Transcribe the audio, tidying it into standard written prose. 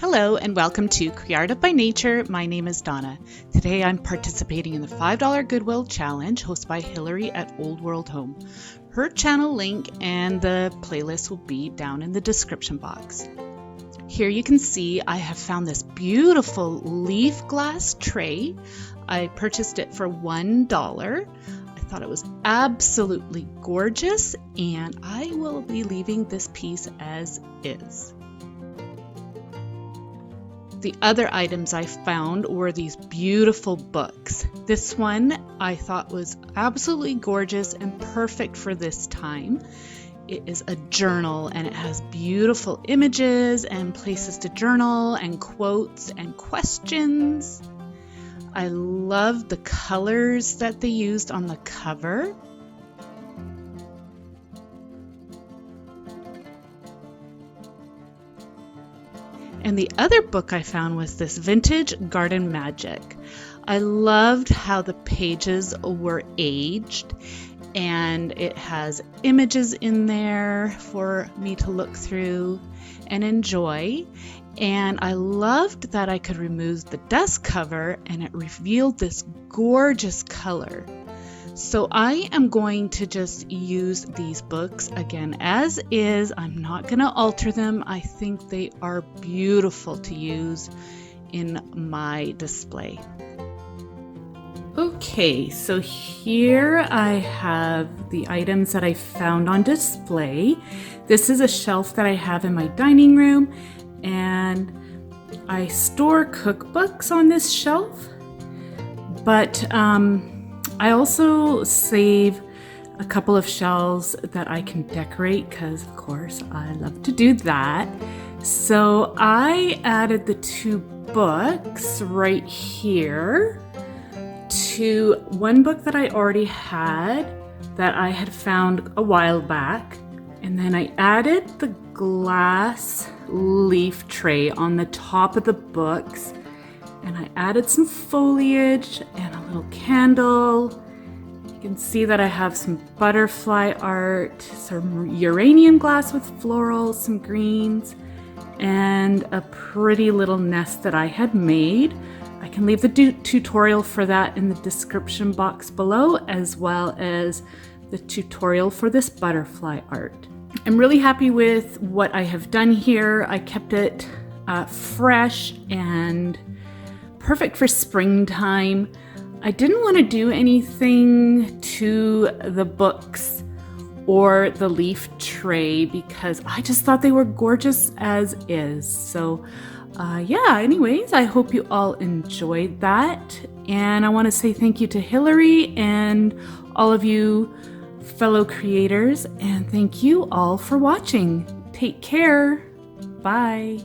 Hello and welcome to CreArtive by Nature. My name is Donna. Today I'm participating in the $5 Goodwill Challenge hosted by Hillary at Old World Home. Her channel link and the playlist will be down in the description box. Here you can see I have found this beautiful leaf glass tray. I purchased it for $1. I thought it was absolutely gorgeous and I will be leaving this piece as is. The other items I found were these beautiful books. This one I thought was absolutely gorgeous and perfect for this time. It is a journal and it has beautiful images and places to journal and quotes and questions. I love the colors that they used on the cover. And the other book I found was this Vintage Garden Magic. I loved how the pages were aged and it has images in there for me to look through and enjoy. And I loved that I could remove the dust cover and it revealed this gorgeous color. So I am going to just use these books again as is. I'm not going to alter them. I think they are beautiful to use in my display. Okay, so here I have the items that I found on display. This is a shelf that I have in my dining room and I store cookbooks on this shelf, but I also save a couple of shelves that I can decorate because of course I love to do that. So I added the two books right here to one book that I already had that I had found a while back. And then I added the glass leaf tray on the top of the books. And I added some foliage and a little candle. You can see that I have some butterfly art, some uranium glass with florals, some greens, and a pretty little nest that I had made. I can leave the tutorial for that in the description box below, as well as the tutorial for this butterfly art. I'm really happy with what I have done here. I kept it fresh and perfect for springtime. I didn't want to do anything to the books or the leaf tray because I just thought they were gorgeous as is. So yeah, anyways, I hope you all enjoyed that. And I want to say thank you to Hillary and all of you fellow creators. And thank you all for watching. Take care. Bye.